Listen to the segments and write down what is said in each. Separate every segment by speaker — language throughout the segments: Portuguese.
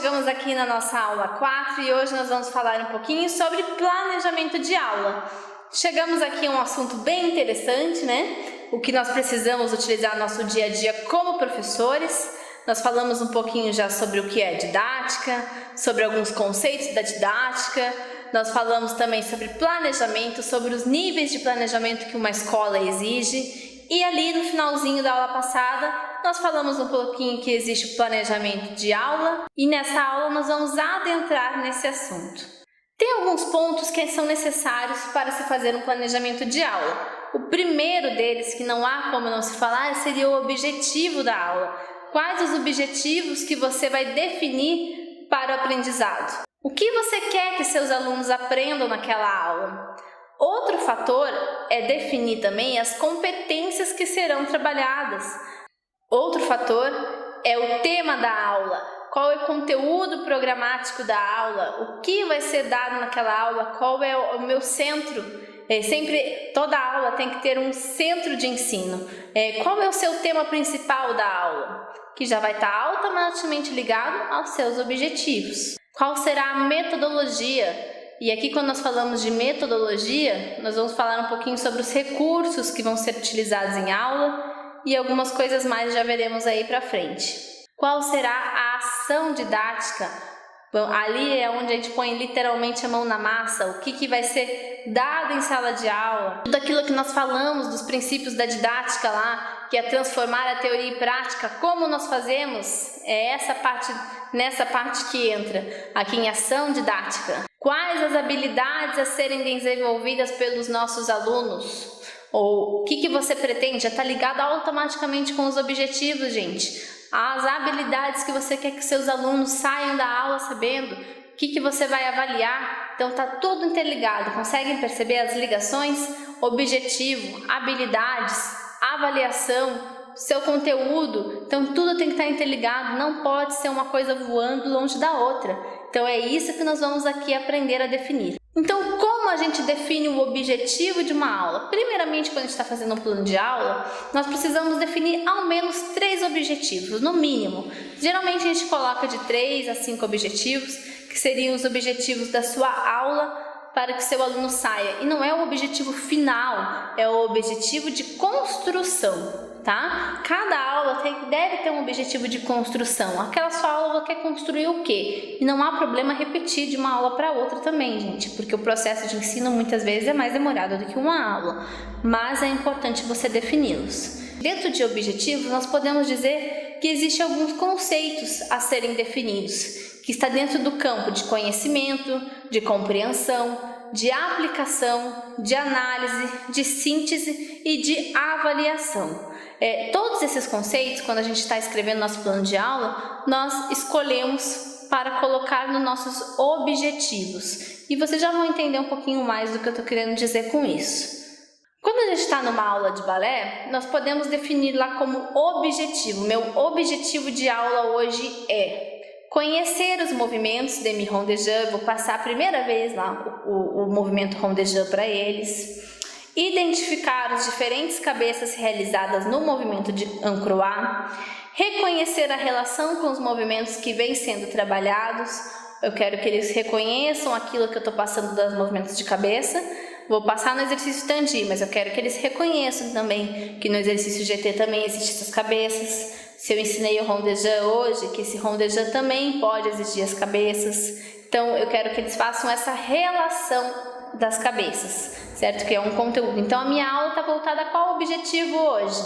Speaker 1: chegamos aqui na nossa aula 4 e hoje nós vamos falar um pouquinho sobre planejamento de aula. Chegamos aqui a um assunto bem interessante, né? O que nós precisamos utilizar no nosso dia a dia como professores. Nós falamos um pouquinho já sobre o que é didática, sobre alguns conceitos da didática. Nós falamos também sobre planejamento, sobre os níveis de planejamento que uma escola exige. E ali no finalzinho da aula passada, nós falamos um pouquinho que existe o planejamento de aula e nessa aula nós vamos adentrar nesse assunto. Tem alguns pontos que são necessários para se fazer um planejamento de aula. O primeiro deles, que não há como não se falar, seria o objetivo da aula. Quais os objetivos que você vai definir para o aprendizado? O que você quer que seus alunos aprendam naquela aula? Outro fator é definir também as competências que serão trabalhadas. Outro fator é o tema da aula. Qual é o conteúdo programático da aula? O que vai ser dado naquela aula? Qual é o meu centro? Toda aula tem que ter um centro de ensino. Qual é o seu tema principal da aula? Que já vai estar automaticamente ligado aos seus objetivos. Qual será a metodologia? E aqui, quando nós falamos de metodologia, nós vamos falar um pouquinho sobre os recursos que vão ser utilizados em aula e algumas coisas mais já veremos aí para frente. Qual será a ação didática? Bom, ali é onde a gente põe literalmente a mão na massa, o que vai ser dado em sala de aula. Tudo aquilo que nós falamos dos princípios da didática lá, que é transformar a teoria em prática, como nós fazemos, é nessa parte que entra aqui em ação didática. Quais as habilidades a serem desenvolvidas pelos nossos alunos? Ou o que você pretende? Já está ligado automaticamente com os objetivos, gente. As habilidades que você quer que seus alunos saiam da aula sabendo, o que você vai avaliar. Então está tudo interligado. Conseguem perceber as ligações? Objetivo, habilidades, avaliação, seu conteúdo. Então tudo tem que estar interligado, não pode ser uma coisa voando longe da outra. Então é isso que nós vamos aqui aprender a definir. Então, como a gente define o objetivo de uma aula? Primeiramente, quando a gente está fazendo um plano de aula, nós precisamos definir ao menos 3 objetivos, no mínimo. Geralmente a gente coloca de 3 a 5 objetivos, que seriam os objetivos da sua aula para que seu aluno saia. E não é o objetivo final, é o objetivo de construção. Tá? Cada aula deve ter um objetivo de construção. Aquela sua aula quer construir o quê? E não há problema repetir de uma aula para outra também, gente, porque o processo de ensino muitas vezes é mais demorado do que uma aula, mas é importante você defini-los. Dentro de objetivos, nós podemos dizer que existem alguns conceitos a serem definidos, que está dentro do campo de conhecimento, de compreensão, de aplicação, de análise, de síntese e de avaliação. Todos esses conceitos, quando a gente está escrevendo nosso plano de aula, nós escolhemos para colocar nos nossos objetivos. E vocês já vão entender um pouquinho mais do que eu estou querendo dizer com isso. Quando a gente está numa aula de balé, nós podemos definir lá como objetivo. Meu objetivo de aula hoje é conhecer os movimentos demi-rond-de-jambe. Vou passar a primeira vez lá o movimento rond-de-jambe para eles. Identificar as diferentes cabeças realizadas no movimento de encroat, reconhecer a relação com os movimentos que vêm sendo trabalhados. Eu quero que eles reconheçam aquilo que eu estou passando dos movimentos de cabeça. Vou passar no exercício Tandi, mas eu quero que eles reconheçam também que no exercício GT também existem essas cabeças. Se eu ensinei o rond-de-jambe hoje, que esse rond-de-jambe também pode existir as cabeças. Então eu quero que eles façam essa relação das cabeças, certo? Que é um conteúdo. Então a minha aula está voltada a qual objetivo hoje?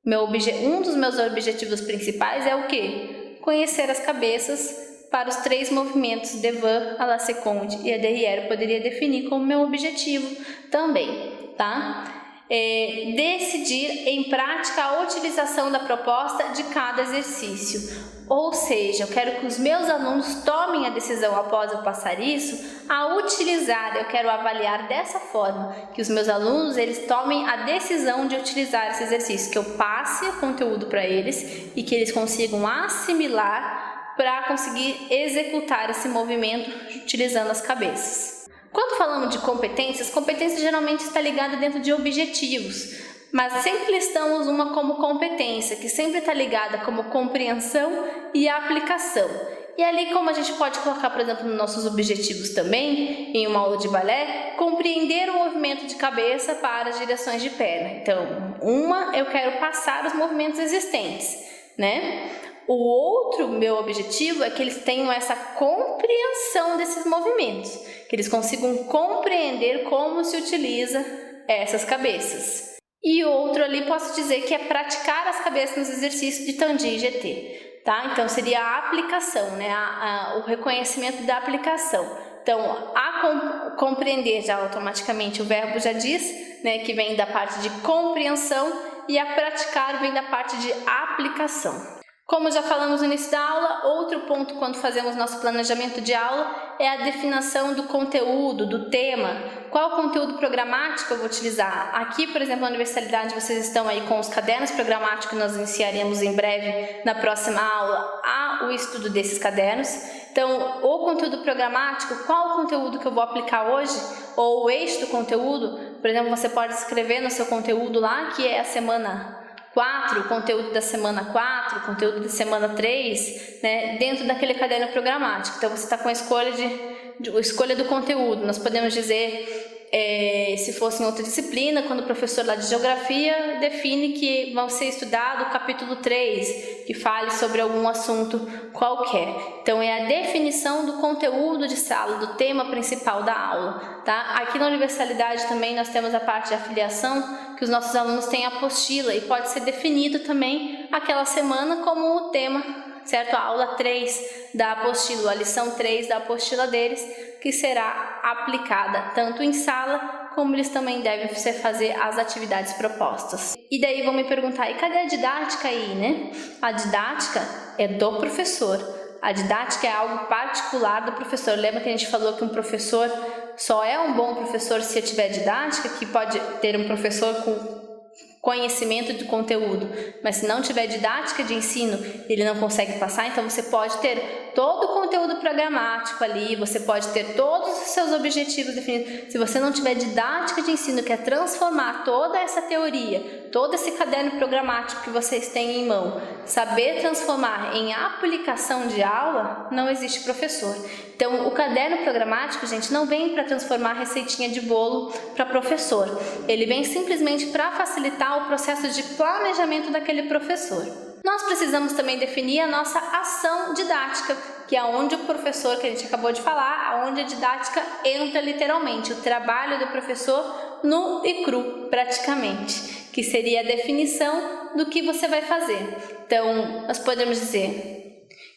Speaker 1: Um dos meus objetivos principais é o quê? Conhecer as cabeças para os 3 movimentos devant, à la seconde e a derrière. Eu poderia definir como meu objetivo também, tá? Decidir em prática a utilização da proposta de cada exercício. Ou seja, eu quero que os meus alunos tomem a decisão após eu passar isso, a utilizar. Eu quero avaliar dessa forma, que os meus alunos eles tomem a decisão de utilizar esse exercício, que eu passe o conteúdo para eles e que eles consigam assimilar para conseguir executar esse movimento utilizando as cabeças. Quando falamos de competências, competência geralmente está ligada dentro de objetivos. mas sempre listamos uma como competência, que sempre está ligada como compreensão e aplicação. E ali, como a gente pode colocar, por exemplo, nos nossos objetivos também, em uma aula de balé, compreender o movimento de cabeça para as direções de perna. Então, eu quero passar os movimentos existentes, né? O outro meu objetivo é que eles tenham essa compreensão desses movimentos, que eles consigam compreender como se utiliza essas cabeças. E outro ali posso dizer que é praticar as cabeças nos exercícios de Tandi e GT. Tá? Então, seria a aplicação, né? O reconhecimento da aplicação. Então, compreender já automaticamente o verbo já diz, né? Que vem da parte de compreensão, e a praticar vem da parte de aplicação. Como já falamos no início da aula, outro ponto quando fazemos nosso planejamento de aula é a definição do conteúdo, do tema. Qual conteúdo programático eu vou utilizar? Aqui, por exemplo, na Universalidade, vocês estão aí com os cadernos programáticos que nós iniciaremos em breve na próxima aula, o estudo desses cadernos. Então, o conteúdo programático, qual o conteúdo que eu vou aplicar hoje? Ou o eixo do conteúdo? Por exemplo, você pode escrever no seu conteúdo lá, que é a semana 4, o conteúdo da semana 4, o conteúdo da semana 3, né, dentro daquele caderno programático. Então, você está com a escolha do conteúdo. Nós podemos dizer, se fosse em outra disciplina, quando o professor lá de geografia define que vai ser estudado o capítulo 3, que fale sobre algum assunto qualquer. Então, é a definição do conteúdo de sala, do tema principal da aula. Tá? Aqui na Universalidade também nós temos a parte de afiliação, que os nossos alunos têm apostila e pode ser definido também aquela semana como o tema, certo? A aula 3 da apostila, a lição 3 da apostila deles, que será aplicada tanto em sala, como eles também devem fazer as atividades propostas. E daí vão me perguntar, e cadê a didática aí, né? A didática é do professor. A didática é algo particular do professor. Lembra que a gente falou que um professor só é um bom professor se tiver didática, que pode ter um professor com conhecimento do conteúdo, mas se não tiver didática de ensino, ele não consegue passar. Então você pode ter todo o conteúdo programático ali, você pode ter todos os seus objetivos definidos. Se você não tiver didática de ensino, que é transformar toda essa teoria, todo esse caderno programático que vocês têm em mão, saber transformar em aplicação de aula, não existe professor. Então, o caderno programático, gente, não vem para transformar receitinha de bolo para professor. Ele vem simplesmente para facilitar o processo de planejamento daquele professor. Nós precisamos também definir a nossa ação didática, que é onde o professor, que a gente acabou de falar, onde a didática entra literalmente, o trabalho do professor nu e cru, praticamente, que seria a definição do que você vai fazer. Então, nós podemos dizer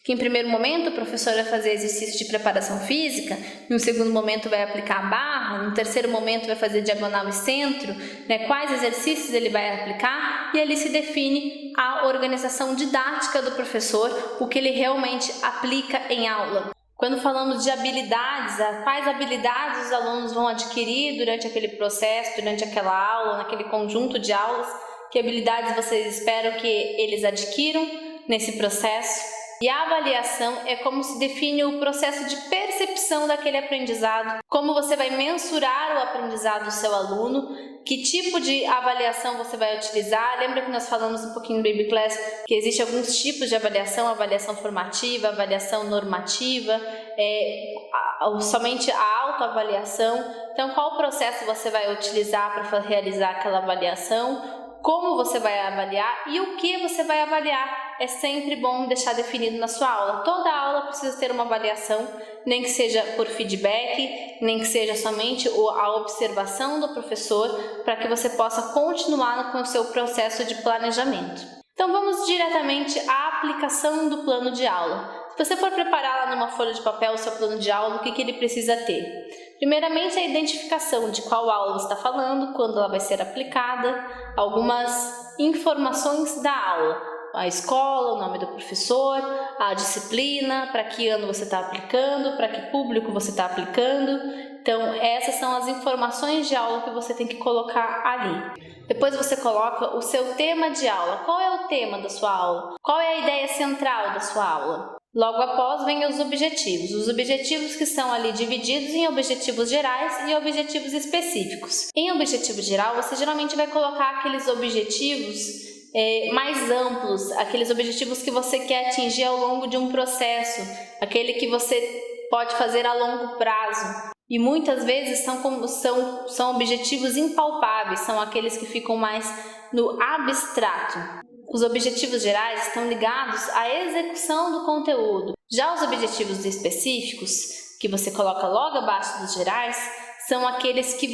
Speaker 1: que em primeiro momento o professor vai fazer exercício de preparação física, no segundo momento vai aplicar a barra, no terceiro momento vai fazer diagonal e centro, né? Quais exercícios ele vai aplicar, e ali se define a organização didática do professor, o que ele realmente aplica em aula. Quando falamos de habilidades, quais habilidades os alunos vão adquirir durante aquele processo, durante aquela aula, naquele conjunto de aulas, que habilidades vocês esperam que eles adquiram nesse processo? E a avaliação é como se define o processo de percepção daquele aprendizado, como você vai mensurar o aprendizado do seu aluno, que tipo de avaliação você vai utilizar. Lembra que nós falamos um pouquinho no Baby Class que existem alguns tipos de avaliação, avaliação formativa, avaliação normativa, somente a autoavaliação. Então, qual processo você vai utilizar para realizar aquela avaliação? Como você vai avaliar e o que você vai avaliar. É sempre bom deixar definido na sua aula. Toda aula precisa ter uma avaliação, nem que seja por feedback, nem que seja somente a observação do professor, para que você possa continuar com o seu processo de planejamento. Então vamos diretamente à aplicação do plano de aula. Se você for preparar lá numa folha de papel o seu plano de aula, o que ele precisa ter? Primeiramente, a identificação de qual aula você está falando, quando ela vai ser aplicada, algumas informações da aula. A escola, o nome do professor, a disciplina, para que ano você está aplicando, para que público você está aplicando. Então, essas são as informações de aula que você tem que colocar ali. Depois você coloca o seu tema de aula. Qual é o tema da sua aula? Qual é a ideia central da sua aula? Logo após vem os objetivos que são ali divididos em objetivos gerais e objetivos específicos. Em objetivo geral, você geralmente vai colocar aqueles objetivos mais amplos, aqueles objetivos que você quer atingir ao longo de um processo, aquele que você pode fazer a longo prazo. E muitas vezes são objetivos impalpáveis, são aqueles que ficam mais no abstrato. Os objetivos gerais estão ligados à execução do conteúdo. Já os objetivos específicos, que você coloca logo abaixo dos gerais, são aqueles que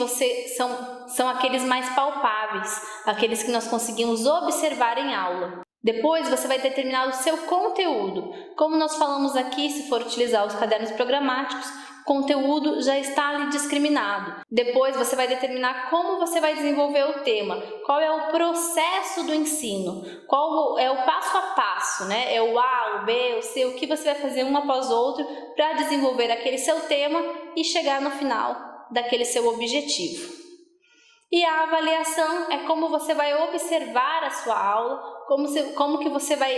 Speaker 1: são aqueles mais palpáveis, aqueles que nós conseguimos observar em aula. Depois você vai determinar o seu conteúdo. Como nós falamos aqui, se for utilizar os cadernos programáticos, conteúdo já está ali discriminado. Depois você vai determinar como você vai desenvolver o tema, qual é o processo do ensino, qual é o passo a passo, né? É o A, o B, o C, o que você vai fazer um após o outro para desenvolver aquele seu tema e chegar no final daquele seu objetivo. E a avaliação é como você vai observar a sua aula, como que você vai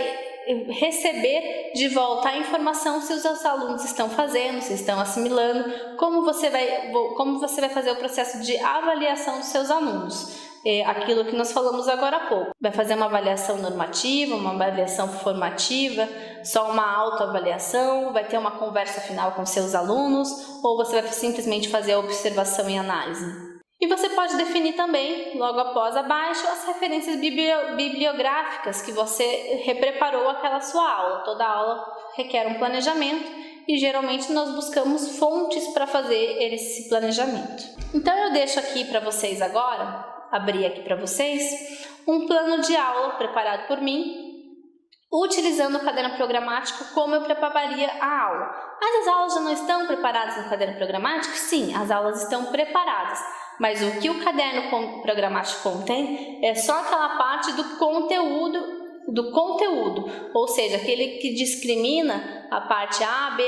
Speaker 1: receber de volta a informação se os seus alunos estão fazendo, se estão assimilando, como você vai fazer o processo de avaliação dos seus alunos. Aquilo que nós falamos agora há pouco. Vai fazer uma avaliação normativa, uma avaliação formativa, só uma autoavaliação, vai ter uma conversa final com seus alunos, ou você vai simplesmente fazer a observação e análise. E você pode definir também, logo após abaixo, as referências bibliográficas que você preparou aquela sua aula. Toda aula requer um planejamento e geralmente nós buscamos fontes para fazer esse planejamento. Então eu deixo aqui para vocês agora, abrir aqui para vocês, um plano de aula preparado por mim, utilizando o caderno programático como eu prepararia a aula. Mas as aulas já não estão preparadas no caderno programático? Sim, as aulas estão preparadas. Mas o que o caderno programático contém é só aquela parte do conteúdo, ou seja, aquele que discrimina a parte A, B,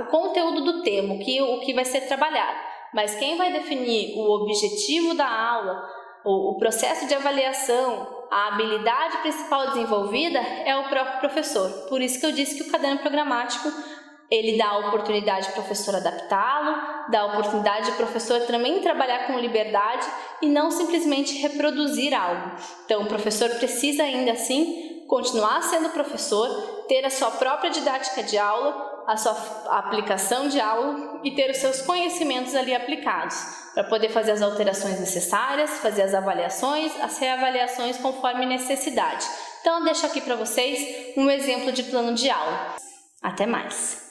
Speaker 1: o conteúdo do tema, o que vai ser trabalhado. Mas quem vai definir o objetivo da aula, o processo de avaliação, a habilidade principal desenvolvida é o próprio professor. Por isso que eu disse que o caderno programático ele dá a oportunidade do professor adaptá-lo, dá a oportunidade do professor também trabalhar com liberdade e não simplesmente reproduzir algo. Então, o professor precisa ainda assim continuar sendo professor, ter a sua própria didática de aula, a sua aplicação de aula e ter os seus conhecimentos ali aplicados, para poder fazer as alterações necessárias, fazer as avaliações, as reavaliações conforme necessidade. Então, eu deixo aqui para vocês um exemplo de plano de aula. Até mais!